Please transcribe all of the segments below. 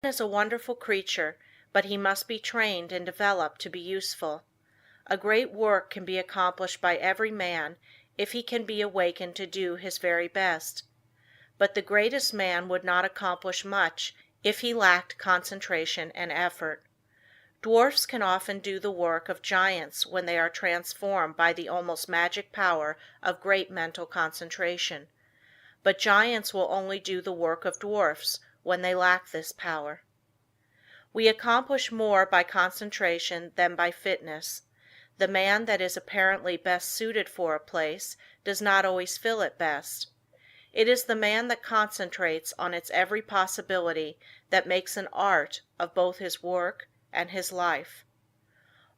Man is a wonderful creature, but he must be trained and developed to be useful. A great work can be accomplished by every man if he can be awakened to do his very best. But the greatest man would not accomplish much if he lacked concentration and effort. Dwarfs can often do the work of giants when they are transformed by the almost magic power of great mental concentration. But giants will only do the work of dwarfs when they lack this power. We accomplish more by concentration than by fitness. The man that is apparently best suited for a place does not always fill it best. It is the man that concentrates on its every possibility that makes an art of both his work and his life.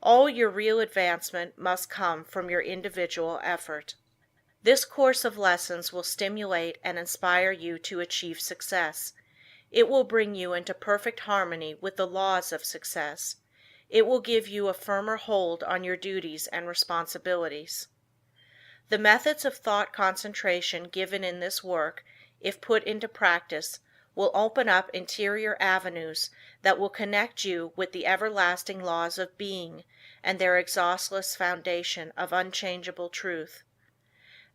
All your real advancement must come from your individual effort. This course of lessons will stimulate and inspire you to achieve success. It will bring you into perfect harmony with the laws of success. It will give you a firmer hold on your duties and responsibilities. The methods of thought concentration given in this work, if put into practice, will open up interior avenues that will connect you with the everlasting laws of being and their exhaustless foundation of unchangeable truth.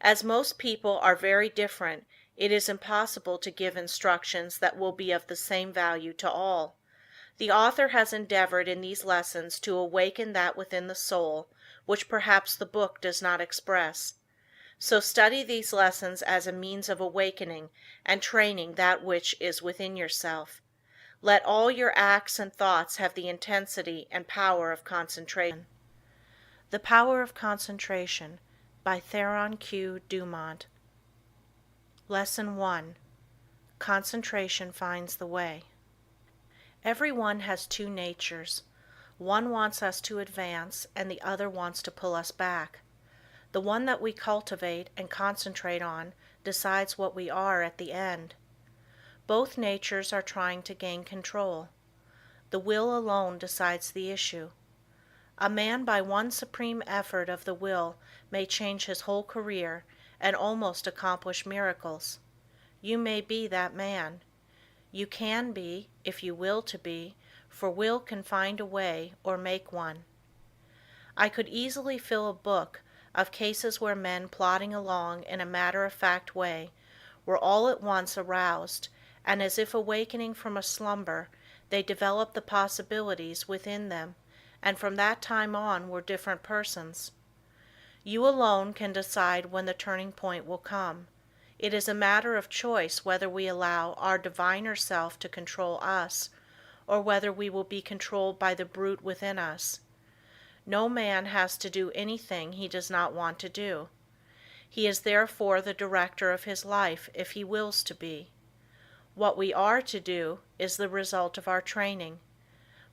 As most people are very different, it is impossible to give instructions that will be of the same value to all. The author has endeavored in these lessons to awaken that within the soul which perhaps the book does not express. So study these lessons as a means of awakening and training that which is within yourself. Let all your acts and thoughts have the intensity and power of concentration. The Power of Concentration by Theron Q. Dumont. Lesson 1. Concentration finds the way. Everyone has two natures. One wants us to advance and the other wants to pull us back. The one that we cultivate and concentrate on decides what we are at the end. Both natures are trying to gain control. The will alone decides the issue. A man by one supreme effort of the will may change his whole career and almost accomplish miracles. You may be that man. You can be, if you will to be, for will can find a way or make one. I could easily fill a book of cases where men plodding along in a matter-of-fact way were all at once aroused, and as if awakening from a slumber, they developed the possibilities within them, and from that time on were different persons. You alone can decide when the turning point will come. It is a matter of choice whether we allow our diviner self to control us, or whether we will be controlled by the brute within us. No man has to do anything he does not want to do. He is therefore the director of his life if he wills to be. What we are to do is the result of our training.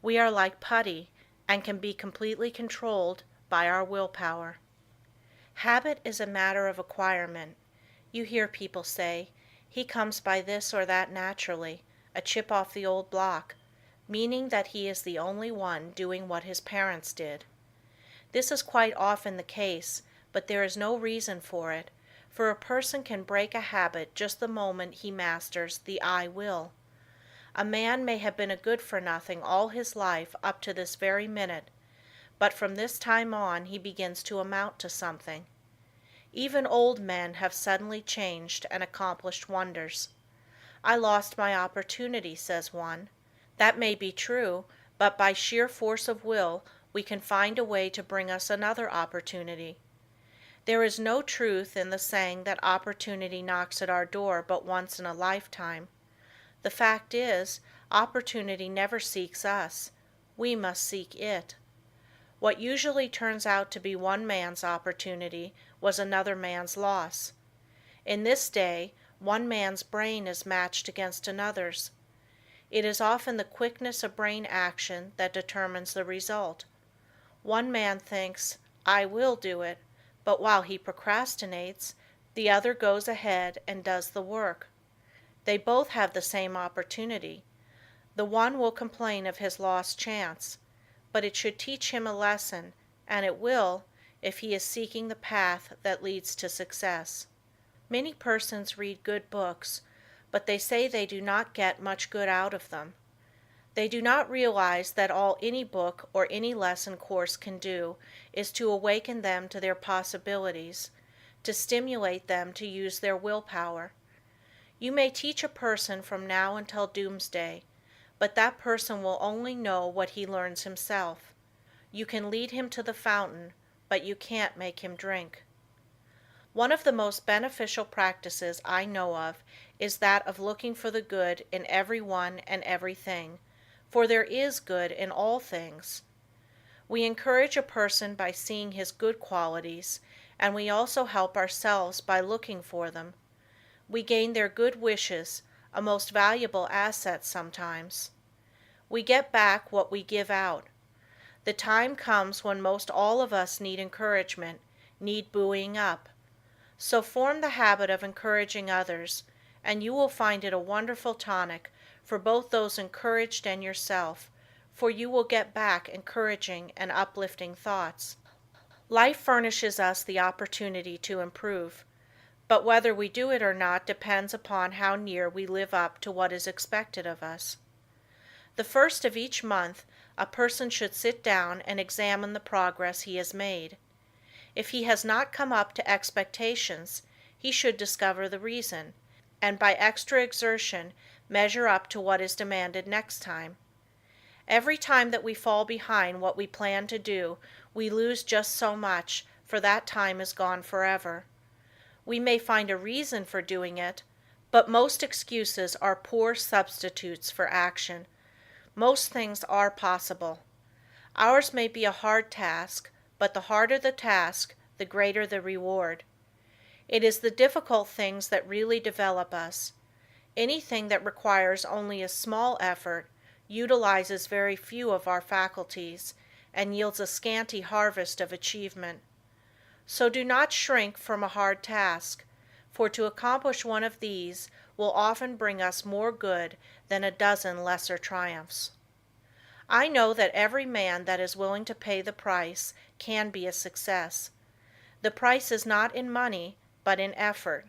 We are like putty and can be completely controlled by our willpower. Habit is a matter of acquirement. You hear people say, "He comes by this or that naturally, a chip off the old block," meaning that he is the only one doing what his parents did. This is quite often the case, but there is no reason for it, for a person can break a habit just the moment he masters the "I will." A man may have been a good-for-nothing all his life up to this very minute, but from this time on he begins to amount to something. Even old men have suddenly changed and accomplished wonders. "I lost my opportunity," says one. That may be true, but by sheer force of will we can find a way to bring us another opportunity. There is no truth in the saying that opportunity knocks at our door but once in a lifetime. The fact is, opportunity never seeks us. We must seek it. What usually turns out to be one man's opportunity was another man's loss. In this day, one man's brain is matched against another's. It is often the quickness of brain action that determines the result. One man thinks, "I will do it," but while he procrastinates, the other goes ahead and does the work. They both have the same opportunity. The one will complain of his lost chance, but it should teach him a lesson, and it will, if he is seeking the path that leads to success. Many persons read good books, but they say they do not get much good out of them. They do not realize that all any book or any lesson course can do is to awaken them to their possibilities, to stimulate them to use their will power. You may teach a person from now until doomsday, but that person will only know what he learns himself. You can lead him to the fountain, but you can't make him drink. One of the most beneficial practices I know of is that of looking for the good in everyone and everything, for there is good in all things. We encourage a person by seeing his good qualities, and we also help ourselves by looking for them. We gain their good wishes, a most valuable asset sometimes. We get back what we give out. The time comes when most all of us need encouragement, need buoying up. So form the habit of encouraging others, and you will find it a wonderful tonic for both those encouraged and yourself, for you will get back encouraging and uplifting thoughts. Life furnishes us the opportunity to improve, but whether we do it or not depends upon how near we live up to what is expected of us. The first of each month, a person should sit down and examine the progress he has made. If he has not come up to expectations, he should discover the reason, and by extra exertion measure up to what is demanded next time. Every time that we fall behind what we plan to do, we lose just so much, for that time is gone forever. We may find a reason for doing it, but most excuses are poor substitutes for action. Most things are possible. Ours may be a hard task, but the harder the task, the greater the reward. It is the difficult things that really develop us. Anything that requires only a small effort utilizes very few of our faculties, and yields a scanty harvest of achievement. So do not shrink from a hard task, for to accomplish one of these will often bring us more good than a dozen lesser triumphs. I know that every man that is willing to pay the price can be a success. The price is not in money, but in effort.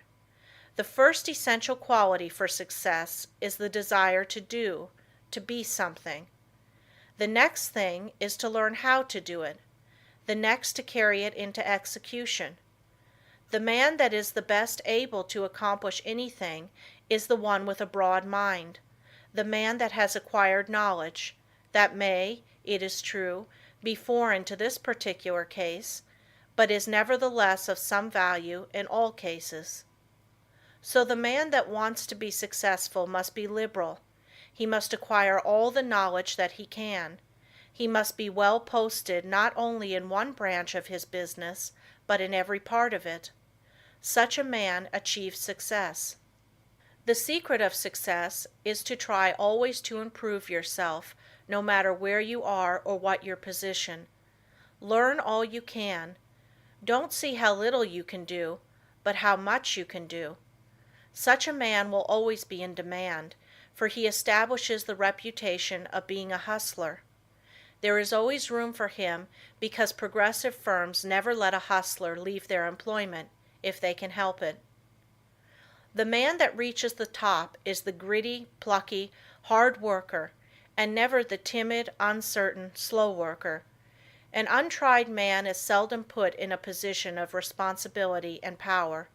The first essential quality for success is the desire to do, to be something. The next thing is to learn how to do it. The next to carry it into execution. The man that is the best able to accomplish anything is the one with a broad mind, the man that has acquired knowledge, that may, it is true, be foreign to this particular case, but is nevertheless of some value in all cases. So the man that wants to be successful must be liberal. He must acquire all the knowledge that he can. He must be well posted not only in one branch of his business, but in every part of it. Such a man achieves success. The secret of success is to try always to improve yourself, no matter where you are or what your position. Learn all you can. Don't see how little you can do, but how much you can do. Such a man will always be in demand, for he establishes the reputation of being a hustler. There is always room for him because progressive firms never let a hustler leave their employment if they can help it. The man that reaches the top is the gritty, plucky, hard worker, and never the timid, uncertain, slow worker. An untried man is seldom put in a position of responsibility and power.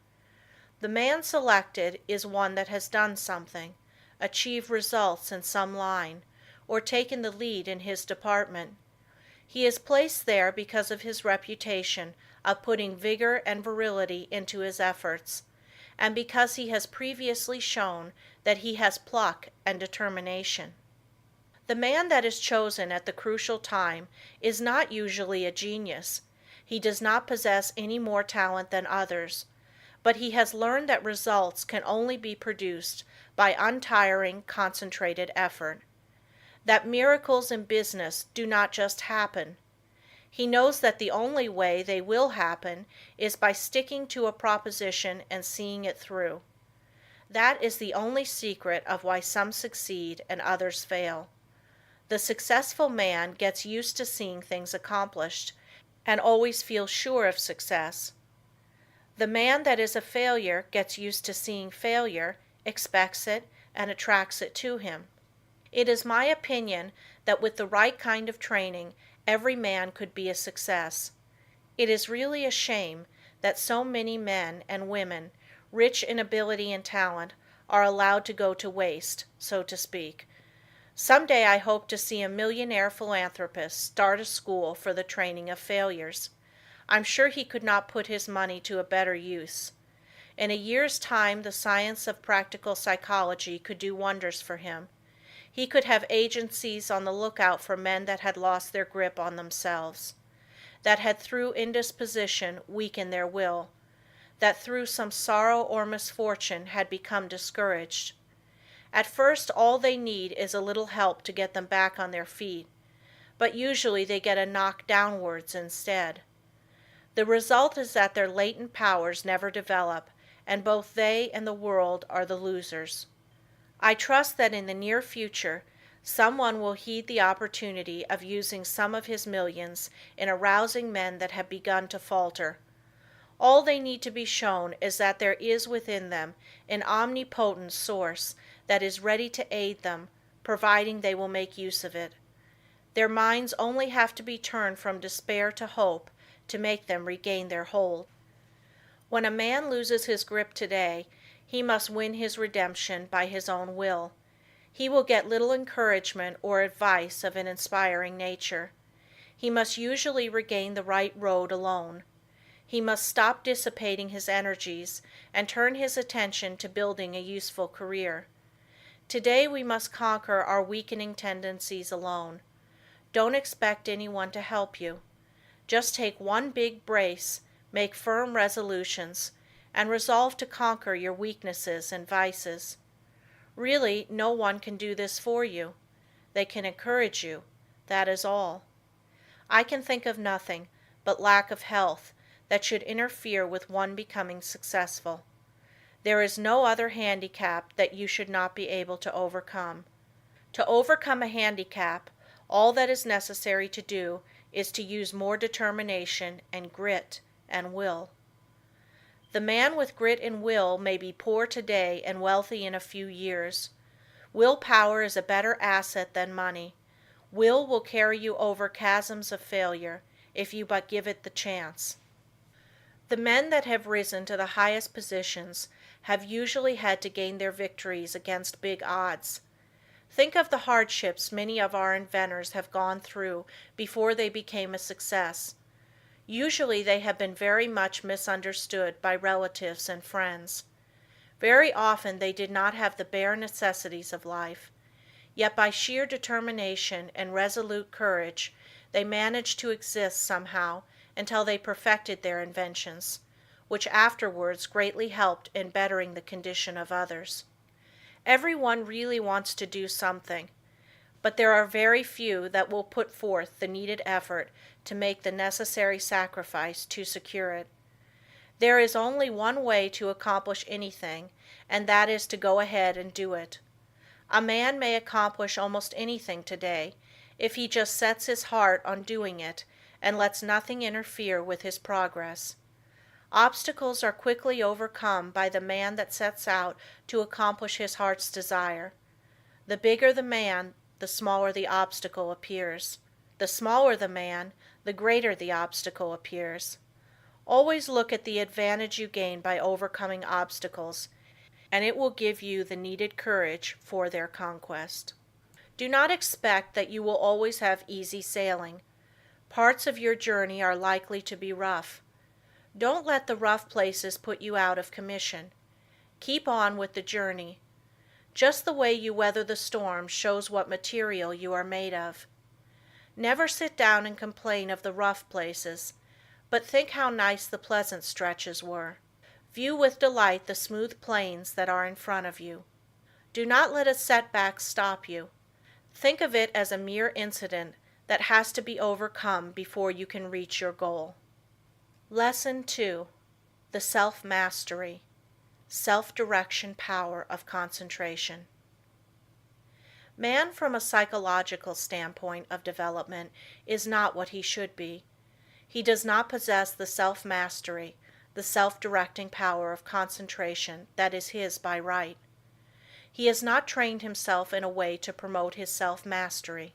The man selected is one that has done something, achieved results in some line, or taken the lead in his department. He is placed there because of his reputation of putting vigor and virility into his efforts, and because he has previously shown that he has pluck and determination. The man that is chosen at the crucial time is not usually a genius. He does not possess any more talent than others, but he has learned that results can only be produced by untiring, concentrated effort. That miracles in business do not just happen. He knows that the only way they will happen is by sticking to a proposition and seeing it through. That is the only secret of why some succeed and others fail. The successful man gets used to seeing things accomplished, and always feels sure of success. The man that is a failure gets used to seeing failure, expects it, and attracts it to him. It is my opinion that with the right kind of training every man could be a success. It is really a shame that so many men and women, rich in ability and talent, are allowed to go to waste, so to speak. Some day I hope to see a millionaire philanthropist start a school for the training of failures. I'm sure he could not put his money to a better use. In a year's time the science of practical psychology could do wonders for him. He could have agencies on the lookout for men that had lost their grip on themselves, that had through indisposition weakened their will, that through some sorrow or misfortune had become discouraged. At first all they need is a little help to get them back on their feet, but usually they get a knock downwards instead. The result is that their latent powers never develop, and both they and the world are the losers. I trust that in the near future someone will heed the opportunity of using some of his millions in arousing men that have begun to falter. All they need to be shown is that there is within them an omnipotent source that is ready to aid them, providing they will make use of it. Their minds only have to be turned from despair to hope to make them regain their hold. When a man loses his grip today, he must win his redemption by his own will. He will get little encouragement or advice of an inspiring nature. He must usually regain the right road alone. He must stop dissipating his energies and turn his attention to building a useful career. Today we must conquer our weakening tendencies alone. Don't expect anyone to help you. Just take one big brace, make firm resolutions, and resolve to conquer your weaknesses and vices. Really, no one can do this for you. They can encourage you, that is all. I can think of nothing but lack of health that should interfere with one becoming successful. There is no other handicap that you should not be able to overcome. To overcome a handicap, all that is necessary to do is to use more determination and grit and will. The man with grit and will may be poor today and wealthy in a few years. Willpower is a better asset than money. Will carry you over chasms of failure if you but give it the chance. The men that have risen to the highest positions have usually had to gain their victories against big odds. Think of the hardships many of our inventors have gone through before they became a success. Usually they have been very much misunderstood by relatives and friends. Very often they did not have the bare necessities of life. Yet by sheer determination and resolute courage they managed to exist somehow until they perfected their inventions, which afterwards greatly helped in bettering the condition of others. Everyone really wants to do something, but there are very few that will put forth the needed effort to make the necessary sacrifice to secure it. There is only one way to accomplish anything, and that is to go ahead and do it. A man may accomplish almost anything today if he just sets his heart on doing it and lets nothing interfere with his progress. Obstacles are quickly overcome by the man that sets out to accomplish his heart's desire. The bigger the man, the smaller the obstacle appears. The smaller the man, the greater the obstacle appears. Always look at the advantage you gain by overcoming obstacles, and it will give you the needed courage for their conquest. Do not expect that you will always have easy sailing. Parts of your journey are likely to be rough. Don't let the rough places put you out of commission. Keep on with the journey. Just the way you weather the storm shows what material you are made of. Never sit down and complain of the rough places, but think how nice the pleasant stretches were. View with delight the smooth plains that are in front of you. Do not let a setback stop you. Think of it as a mere incident that has to be overcome before you can reach your goal. Lesson 2. The Self-Mastery, Self-Direction Power of Concentration. Man from a psychological standpoint of development is not what he should be. He does not possess the self-mastery, the self-directing power of concentration that is his by right. He has not trained himself in a way to promote his self-mastery.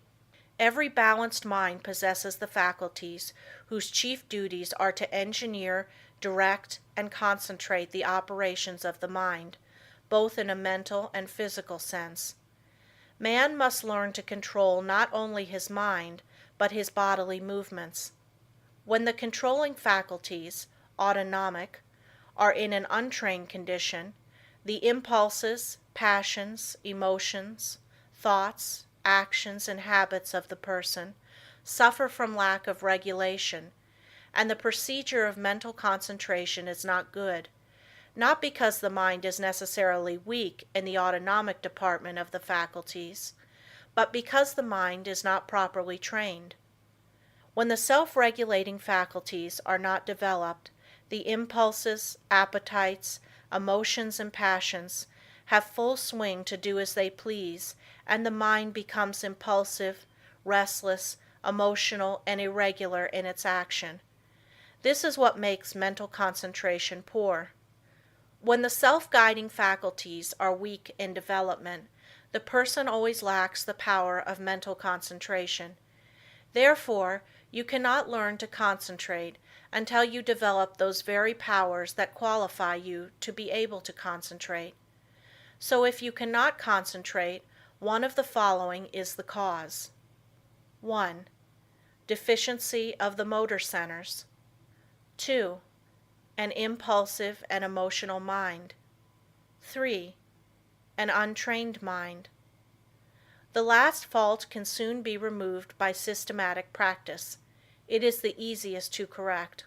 Every balanced mind possesses the faculties whose chief duties are to engineer, direct and concentrate the operations of the mind, both in a mental and physical sense. Man must learn to control not only his mind, but his bodily movements. When the controlling faculties, autonomic, are in an untrained condition, the impulses, passions, emotions, thoughts, actions and habits of the person suffer from lack of regulation, and the procedure of mental concentration is not good, not because the mind is necessarily weak in the autonomic department of the faculties, but because the mind is not properly trained. When the self-regulating faculties are not developed, the impulses, appetites, emotions and passions have full swing to do as they please, and the mind becomes impulsive, restless, emotional and irregular in its action. This is what makes mental concentration poor. When the self-guiding faculties are weak in development, the person always lacks the power of mental concentration. Therefore, you cannot learn to concentrate until you develop those very powers that qualify you to be able to concentrate. So if you cannot concentrate, one of the following is the cause. 1. Deficiency of the motor centers. 2. An impulsive and emotional mind. 3. An untrained mind. The last fault can soon be removed by systematic practice. It is the easiest to correct.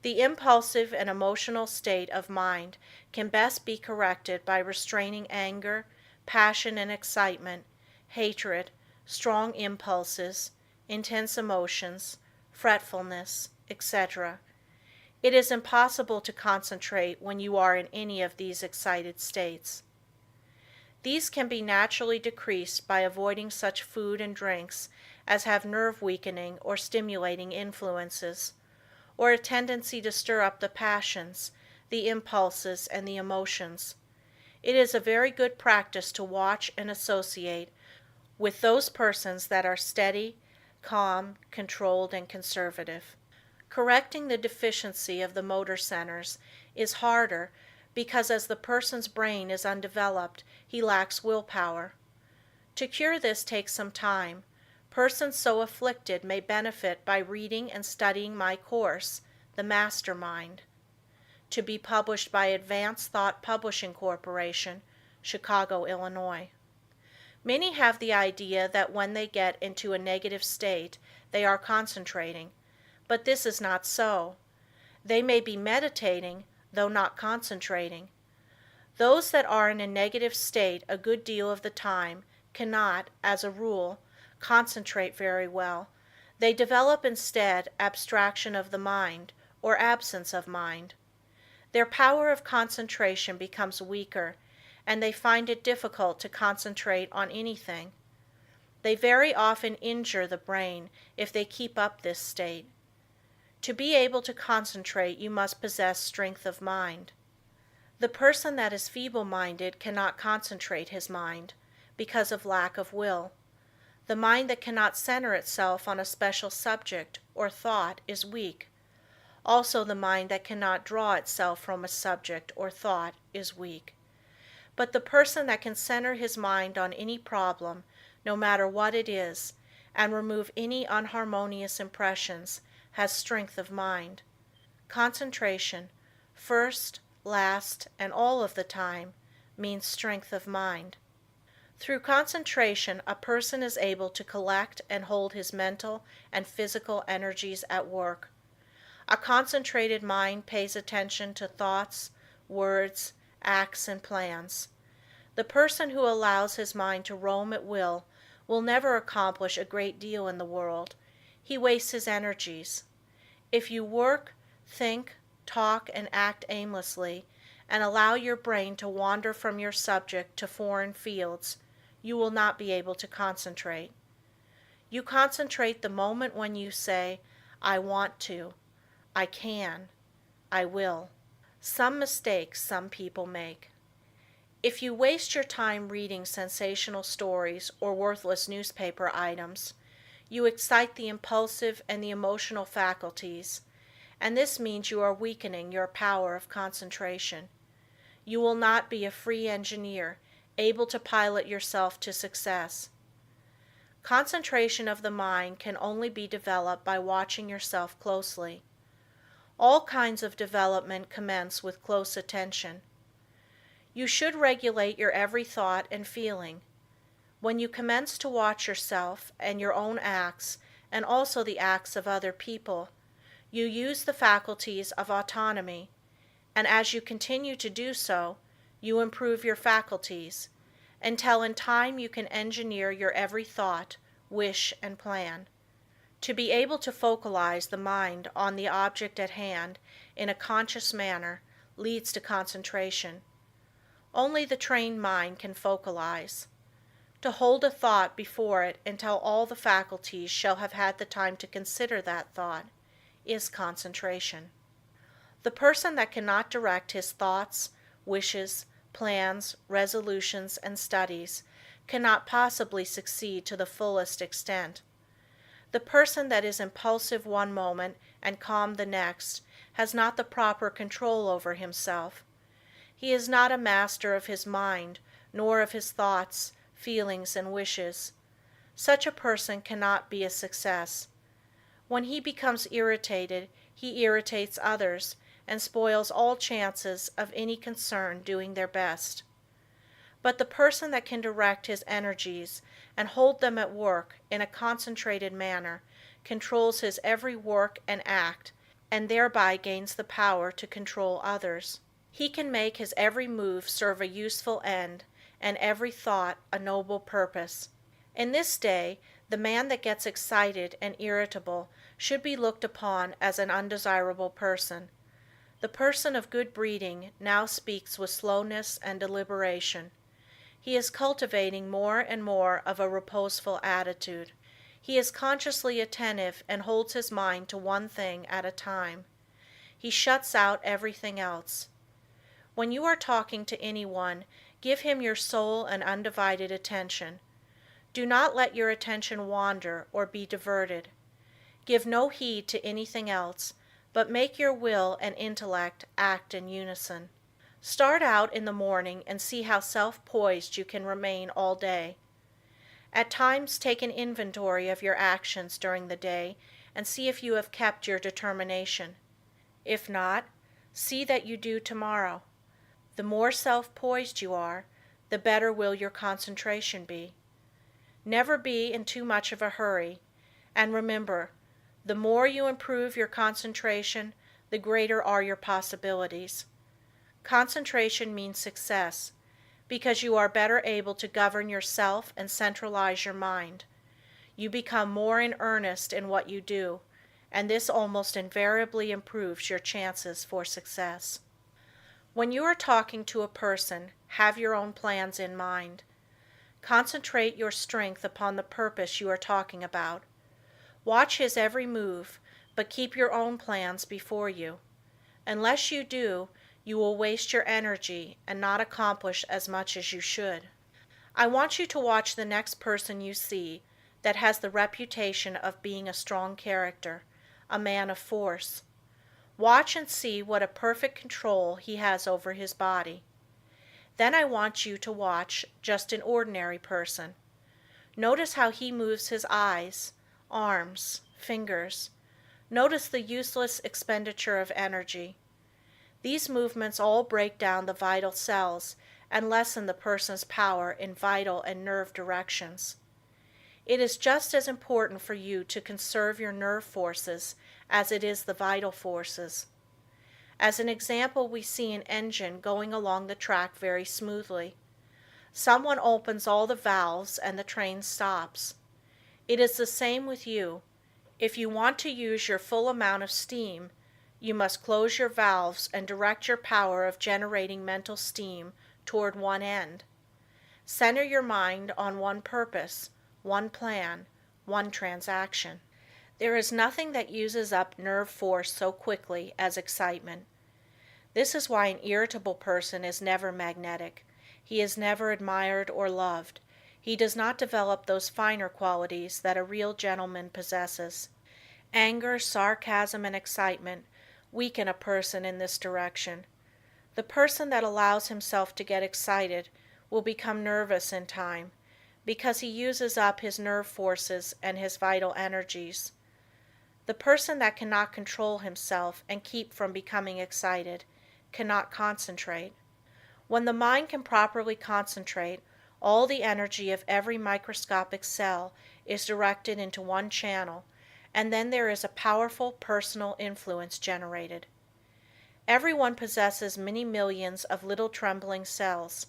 The impulsive and emotional state of mind can best be corrected by restraining anger, passion and excitement, hatred, strong impulses, intense emotions, fretfulness, etc. It is impossible to concentrate when you are in any of these excited states. These can be naturally decreased by avoiding such food and drinks as have nerve-weakening or stimulating influences, or a tendency to stir up the passions, the impulses and the emotions. It is a very good practice to watch and associate with those persons that are steady, calm, controlled and conservative. Correcting the deficiency of the motor centers is harder because as the person's brain is undeveloped, he lacks willpower. To cure this takes some time. Persons so afflicted may benefit by reading and studying my course, The Master Mind, to be published by Advanced Thought Publishing Corporation, Chicago, Illinois. Many have the idea that when they get into a negative state, they are concentrating, but this is not so. They may be meditating, though not concentrating. Those that are in a negative state a good deal of the time cannot, as a rule, concentrate very well. They develop instead abstraction of the mind, or absence of mind. Their power of concentration becomes weaker, and they find it difficult to concentrate on anything. They very often injure the brain if they keep up this state. To be able to concentrate you must possess strength of mind. The person that is feeble-minded cannot concentrate his mind, because of lack of will. The mind that cannot center itself on a special subject or thought is weak. Also the mind that cannot draw itself from a subject or thought is weak. But the person that can center his mind on any problem, no matter what it is, and remove any unharmonious impressions, has strength of mind. Concentration, first, last, and all of the time, means strength of mind. Through concentration a person is able to collect and hold his mental and physical energies at work. A concentrated mind pays attention to thoughts, words, acts, and plans. The person who allows his mind to roam at will never accomplish a great deal in the world. He wastes his energies. If you work, think, talk, and act aimlessly, and allow your brain to wander from your subject to foreign fields, you will not be able to concentrate. You concentrate the moment when you say, I want to, I can, I will. Some mistakes some people make. If you waste your time reading sensational stories or worthless newspaper items, you excite the impulsive and the emotional faculties, and this means you are weakening your power of concentration. You will not be a free engineer, able to pilot yourself to success. Concentration of the mind can only be developed by watching yourself closely. All kinds of development commence with close attention. You should regulate your every thought and feeling. When you commence to watch yourself and your own acts and also the acts of other people, you use the faculties of autonomy, and as you continue to do so, you improve your faculties, until in time you can engineer your every thought, wish, and plan. To be able to focalize the mind on the object at hand in a conscious manner leads to concentration. Only the trained mind can focalize. To hold a thought before it until all the faculties shall have had the time to consider that thought is concentration. The person that cannot direct his thoughts, wishes, plans, resolutions, and studies cannot possibly succeed to the fullest extent. The person that is impulsive one moment and calm the next has not the proper control over himself. He is not a master of his mind, nor of his thoughts, feelings, and wishes. Such a person cannot be a success. When he becomes irritated, he irritates others and spoils all chances of any concern doing their best. But the person that can direct his energies and hold them at work in a concentrated manner controls his every work and act, and thereby gains the power to control others. He can make his every move serve a useful end and every thought a noble purpose. In this day, the man that gets excited and irritable should be looked upon as an undesirable person. The person of good breeding now speaks with slowness and deliberation. He is cultivating more and more of a reposeful attitude. He is consciously attentive and holds his mind to one thing at a time. He shuts out everything else. When you are talking to anyone, give him your sole and undivided attention. Do not let your attention wander or be diverted. Give no heed to anything else, but make your will and intellect act in unison. Start out in the morning and see how self-poised you can remain all day. At times take an inventory of your actions during the day and see if you have kept your determination. If not, see that you do tomorrow. The more self-poised you are, the better will your concentration be. Never be in too much of a hurry, and remember, the more you improve your concentration, the greater are your possibilities. Concentration means success, because you are better able to govern yourself and centralize your mind. You become more in earnest in what you do, and this almost invariably improves your chances for success. When you are talking to a person, have your own plans in mind. Concentrate your strength upon the purpose you are talking about. Watch his every move, but keep your own plans before you. Unless you do, you will waste your energy and not accomplish as much as you should. I want you to watch the next person you see that has the reputation of being a strong character, a man of force. Watch and see what a perfect control he has over his body. Then I want you to watch just an ordinary person. Notice how he moves his eyes, arms, fingers. Notice the useless expenditure of energy. These movements all break down the vital cells and lessen the person's power in vital and nerve directions. It is just as important for you to conserve your nerve forces as it is the vital forces. As an example, we see an engine going along the track very smoothly. Someone opens all the valves and the train stops. It is the same with you. If you want to use your full amount of steam, you must close your valves and direct your power of generating mental steam toward one end. Center your mind on one purpose, one plan, one transaction. There is nothing that uses up nerve force so quickly as excitement. This is why an irritable person is never magnetic. He is never admired or loved. He does not develop those finer qualities that a real gentleman possesses. Anger, sarcasm and excitement weaken a person in this direction. The person that allows himself to get excited will become nervous in time, because he uses up his nerve forces and his vital energies. The person that cannot control himself and keep from becoming excited cannot concentrate. When the mind can properly concentrate, all the energy of every microscopic cell is directed into one channel, and then there is a powerful personal influence generated. Everyone possesses many millions of little trembling cells,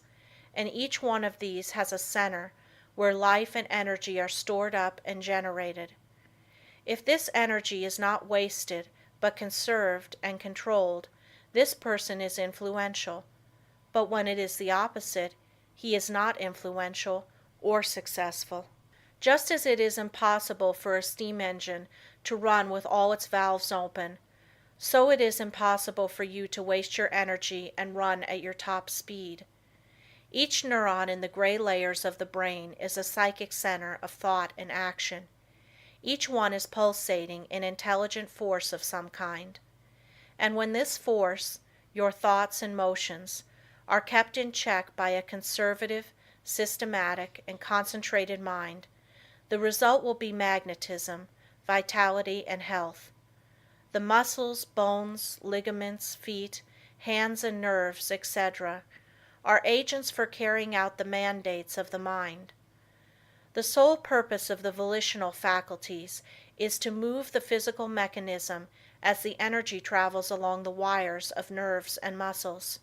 and each one of these has a center where life and energy are stored up and generated. If this energy is not wasted but conserved and controlled, this person is influential, but when it is the opposite, he is not influential or successful. Just as it is impossible for a steam engine to run with all its valves open, so it is impossible for you to waste your energy and run at your top speed. Each neuron in the gray layers of the brain is a psychic center of thought and action. Each one is pulsating an intelligent force of some kind. And when this force, your thoughts and motions, are kept in check by a conservative, systematic, and concentrated mind, the result will be magnetism, vitality, and health. The muscles, bones, ligaments, feet, hands and nerves, etc., are agents for carrying out the mandates of the mind. The sole purpose of the volitional faculties is to move the physical mechanism as the energy travels along the wires of nerves and muscles.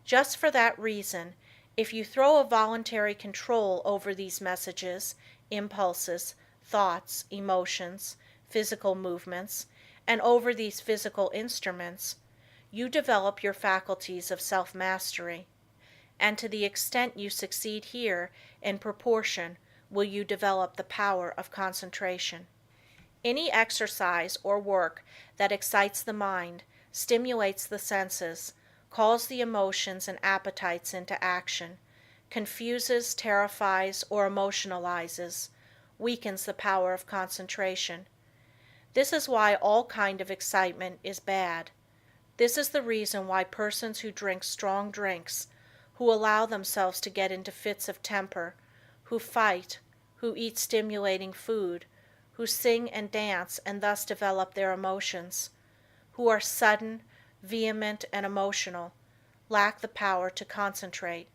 Just for that reason, if you throw a voluntary control over these messages, impulses, thoughts, emotions, physical movements, and over these physical instruments, you develop your faculties of self-mastery. And to the extent you succeed here, in proportion will you develop the power of concentration. Any exercise or work that excites the mind, stimulates the senses, calls the emotions and appetites into action, confuses, terrifies, or emotionalizes, weakens the power of concentration. This is why all kind of excitement is bad. This is the reason why persons who drink strong drinks, who allow themselves to get into fits of temper, who fight, who eat stimulating food, who sing and dance and thus develop their emotions, who are sudden, vehement, and emotional, lack the power to concentrate.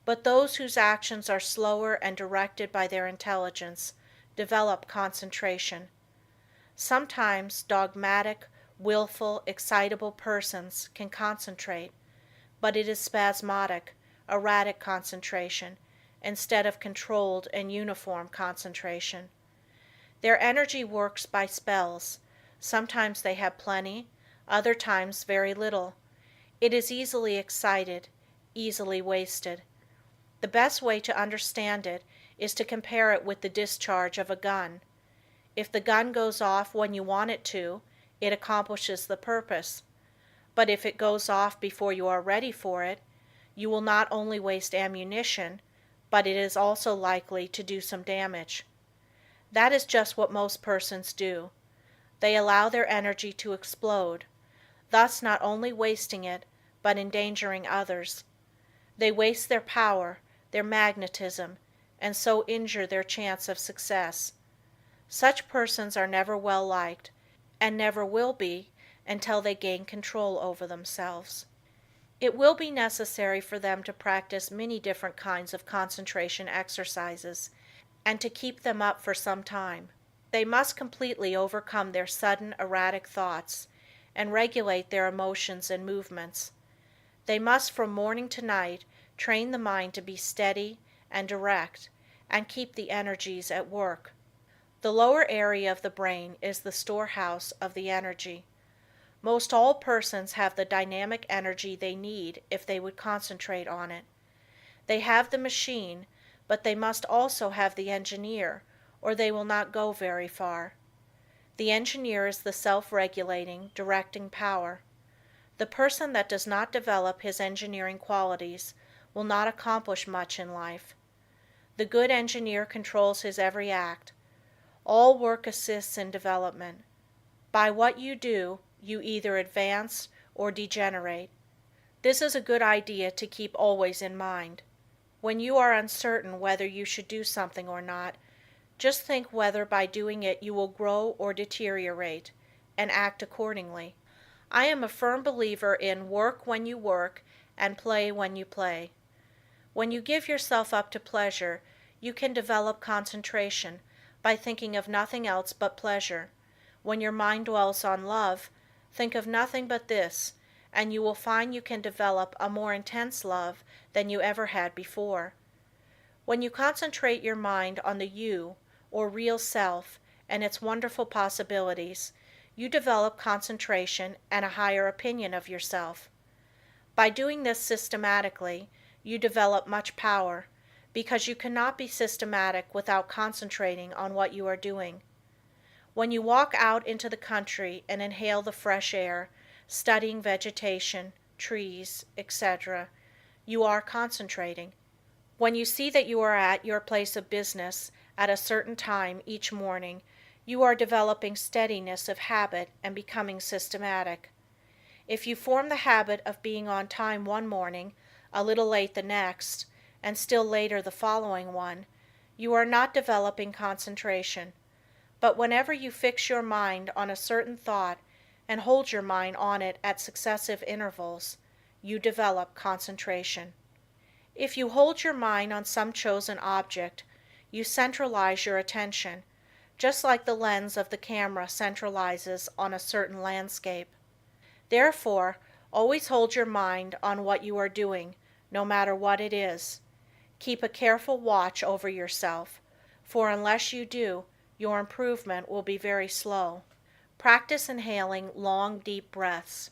But those whose actions are slower and directed by their intelligence develop concentration. Sometimes dogmatic, willful, excitable persons can concentrate, but it is spasmodic, erratic concentration, instead of controlled and uniform concentration. Their energy works by spells. Sometimes they have plenty, other times very little. It is easily excited, easily wasted. The best way to understand it is to compare it with the discharge of a gun. If the gun goes off when you want it to, it accomplishes the purpose. But if it goes off before you are ready for it, you will not only waste ammunition, but it is also likely to do some damage. That is just what most persons do. They allow their energy to explode, thus not only wasting it, but endangering others. They waste their power, their magnetism, and so injure their chance of success. Such persons are never well liked, and never will be until they gain control over themselves. It will be necessary for them to practice many different kinds of concentration exercises, and to keep them up for some time. They must completely overcome their sudden erratic thoughts, and regulate their emotions and movements. They must from morning to night train the mind to be steady and direct, and keep the energies at work. The lower area of the brain is the storehouse of the energy. Most all persons have the dynamic energy they need if they would concentrate on it. They have the machine, but they must also have the engineer, or they will not go very far. The engineer is the self-regulating, directing power. The person that does not develop his engineering qualities will will not accomplish much in life. The good engineer controls his every act. All work assists in development. By what you do, you either advance or degenerate. This is a good idea to keep always in mind. When you are uncertain whether you should do something or not, just think whether by doing it you will grow or deteriorate, and act accordingly. I am a firm believer in work when you work and play when you play. When you give yourself up to pleasure, you can develop concentration by thinking of nothing else but pleasure. When your mind dwells on love, think of nothing but this, and you will find you can develop a more intense love than you ever had before. When you concentrate your mind on the you, or real self, and its wonderful possibilities, you develop concentration and a higher opinion of yourself. By doing this systematically, you develop much power, because you cannot be systematic without concentrating on what you are doing. When you walk out into the country and inhale the fresh air, studying vegetation, trees, etc., you are concentrating. When you see that you are at your place of business at a certain time each morning, you are developing steadiness of habit and becoming systematic. If you form the habit of being on time one morning, a little late the next, and still later the following one, you are not developing concentration. But whenever you fix your mind on a certain thought and hold your mind on it at successive intervals, you develop concentration. If you hold your mind on some chosen object, you centralize your attention, just like the lens of the camera centralizes on a certain landscape. Therefore, always hold your mind on what you are doing, no matter what it is. Keep a careful watch over yourself, for unless you do, your improvement will be very slow. Practice inhaling long, deep breaths,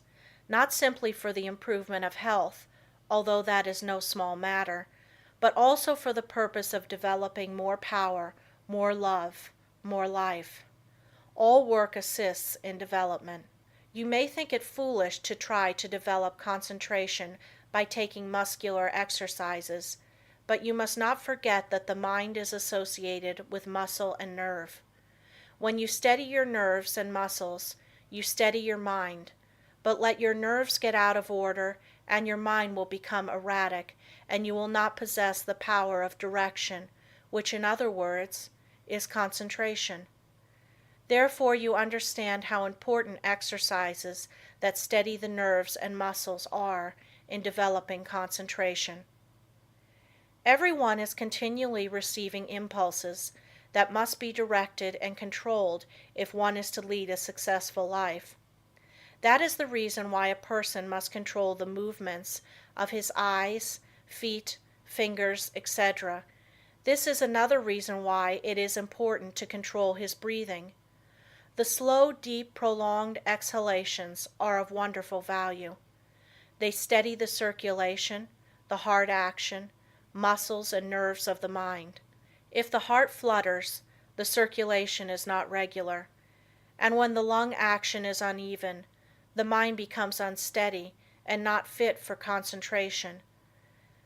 not simply for the improvement of health, although that is no small matter, but also for the purpose of developing more power, more love, more life. All work assists in development. You may think it foolish to try to develop concentration by taking muscular exercises, but you must not forget that the mind is associated with muscle and nerve. When you steady your nerves and muscles, you steady your mind, but let your nerves get out of order and your mind will become erratic, and you will not possess the power of direction, which in other words, is concentration. Therefore you understand how important exercises that steady the nerves and muscles are in developing concentration. Everyone is continually receiving impulses that must be directed and controlled if one is to lead a successful life. That is the reason why a person must control the movements of his eyes, feet, fingers, etc. This is another reason why it is important to control his breathing. The slow, deep, prolonged exhalations are of wonderful value. They steady the circulation, the heart action, muscles and nerves of the mind. If the heart flutters, the circulation is not regular, and when the lung action is uneven, the mind becomes unsteady and not fit for concentration.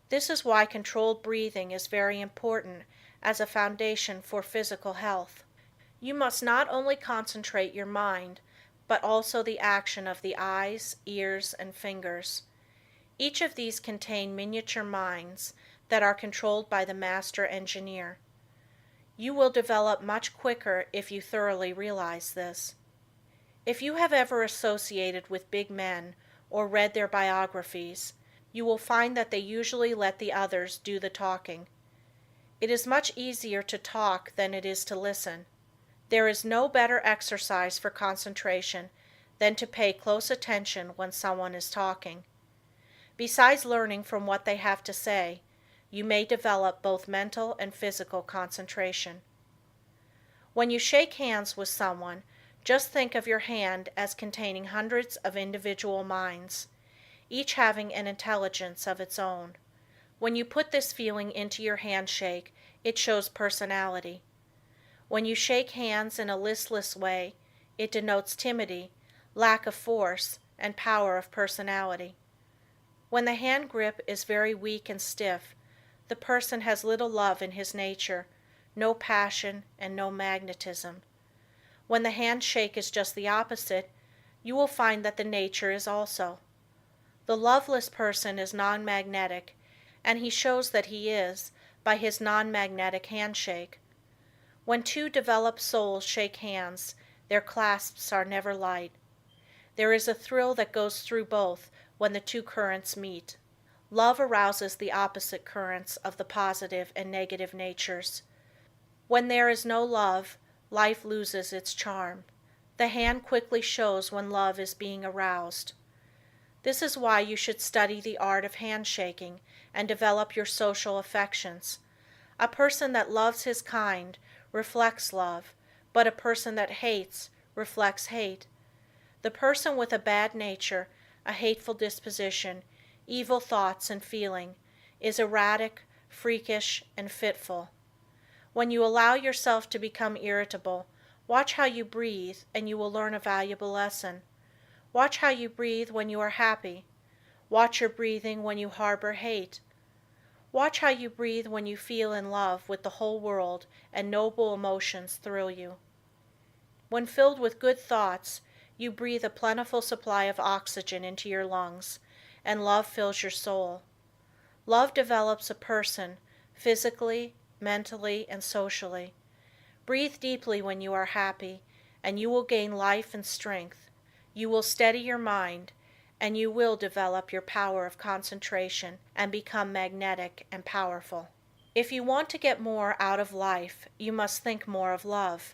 This is why controlled breathing is very important as a foundation for physical health. You must not only concentrate your mind, but also the action of the eyes, ears, and fingers. Each of these contain miniature minds that are controlled by the master engineer. You will develop much quicker if you thoroughly realize this. If you have ever associated with big men or read their biographies, you will find that they usually let the others do the talking. It is much easier to talk than it is to listen. There is no better exercise for concentration than to pay close attention when someone is talking. Besides learning from what they have to say, you may develop both mental and physical concentration. When you shake hands with someone, just think of your hand as containing hundreds of individual minds, each having an intelligence of its own. When you put this feeling into your handshake, it shows personality. When you shake hands in a listless way, it denotes timidity, lack of force, and power of personality. When the hand grip is very weak and stiff, the person has little love in his nature, no passion and no magnetism. When the handshake is just the opposite, you will find that the nature is also. The loveless person is non-magnetic, and he shows that he is by his non-magnetic handshake. When two developed souls shake hands, their clasps are never light. There is a thrill that goes through both when the two currents meet. Love arouses the opposite currents of the positive and negative natures. When there is no love, life loses its charm. The hand quickly shows when love is being aroused. This is why you should study the art of handshaking and develop your social affections. A person that loves his kind reflects love, but a person that hates reflects hate. The person with a bad nature, a hateful disposition, evil thoughts and feeling, is erratic, freakish, and fitful. When you allow yourself to become irritable, watch how you breathe and you will learn a valuable lesson. Watch how you breathe when you are happy. Watch your breathing when you harbor hate. Watch how you breathe when you feel in love with the whole world and noble emotions thrill you. When filled with good thoughts, you breathe a plentiful supply of oxygen into your lungs, and love fills your soul. Love develops a person, physically, mentally, and socially. Breathe deeply when you are happy, and you will gain life and strength. You will steady your mind, and you will develop your power of concentration and become magnetic and powerful. If you want to get more out of life, you must think more of love.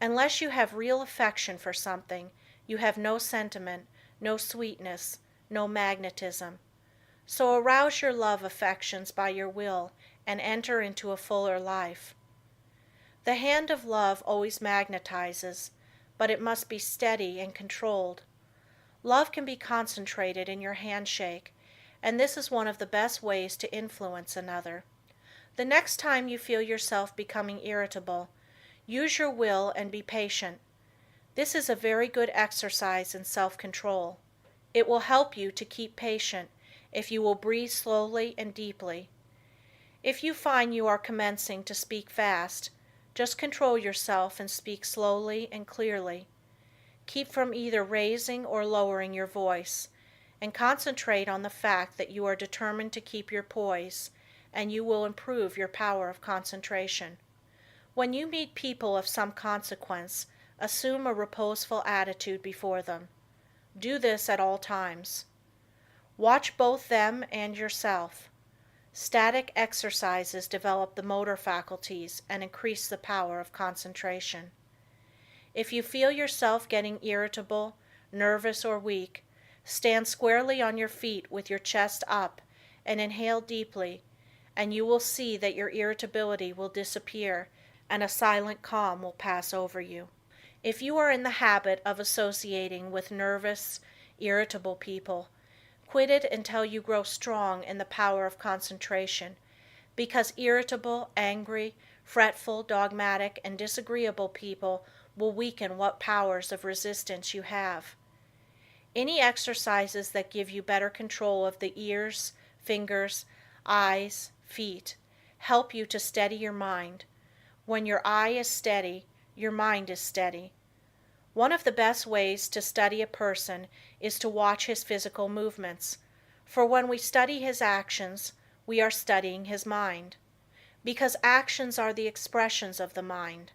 Unless you have real affection for something, you have no sentiment, no sweetness, no magnetism. So arouse your love affections by your will and enter into a fuller life. The hand of love always magnetizes, but it must be steady and controlled. Love can be concentrated in your handshake, and this is one of the best ways to influence another. The next time you feel yourself becoming irritable, use your will and be patient. This is a very good exercise in self-control. It will help you to keep patient if you will breathe slowly and deeply. If you find you are commencing to speak fast, just control yourself and speak slowly and clearly. Keep from either raising or lowering your voice, and concentrate on the fact that you are determined to keep your poise, and you will improve your power of concentration. When you meet people of some consequence, assume a reposeful attitude before them. Do this at all times. Watch both them and yourself. Static exercises develop the motor faculties and increase the power of concentration. If you feel yourself getting irritable, nervous, or weak, stand squarely on your feet with your chest up and inhale deeply, and you will see that your irritability will disappear and a silent calm will pass over you. If you are in the habit of associating with nervous, irritable people, quit it until you grow strong in the power of concentration, because irritable, angry, fretful, dogmatic, and disagreeable people will weaken what powers of resistance you have. Any exercises that give you better control of the ears, fingers, eyes, feet, help you to steady your mind. When your eye is steady, your mind is steady. One of the best ways to study a person is to watch his physical movements, for when we study his actions, we are studying his mind, because actions are the expressions of the mind.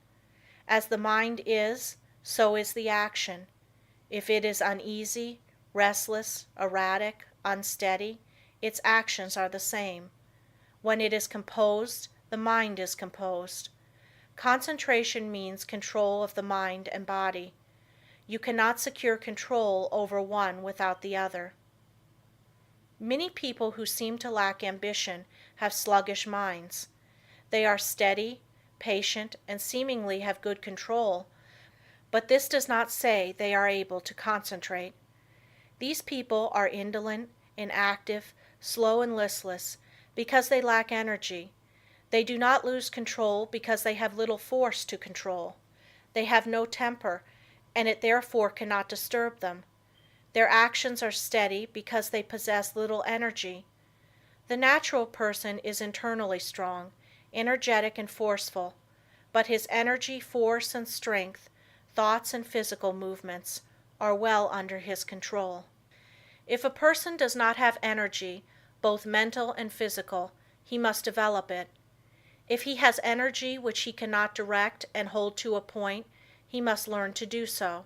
As the mind is, so is the action. If it is uneasy, restless, erratic, unsteady, its actions are the same. When it is composed, the mind is composed. Concentration means control of the mind and body. You cannot secure control over one without the other. Many people who seem to lack ambition have sluggish minds. They are steady, patient, and seemingly have good control, but this does not say they are able to concentrate. These people are indolent, inactive, slow, and listless because they lack energy. They do not lose control because they have little force to control. They have no temper, and it therefore cannot disturb them. Their actions are steady because they possess little energy. The natural person is internally strong, energetic and forceful, but his energy, force and strength, thoughts and physical movements are well under his control. If a person does not have energy, both mental and physical, he must develop it. If he has energy which he cannot direct and hold to a point, he must learn to do so.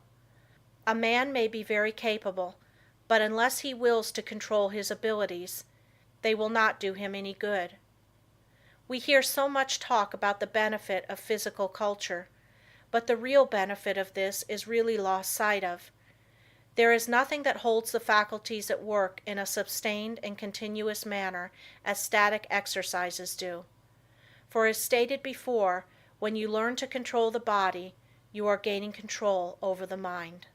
A man may be very capable, but unless he wills to control his abilities, they will not do him any good. We hear so much talk about the benefit of physical culture, but the real benefit of this is really lost sight of. There is nothing that holds the faculties at work in a sustained and continuous manner as static exercises do. For as stated before, when you learn to control the body, you are gaining control over the mind.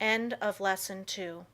End of Lesson 2.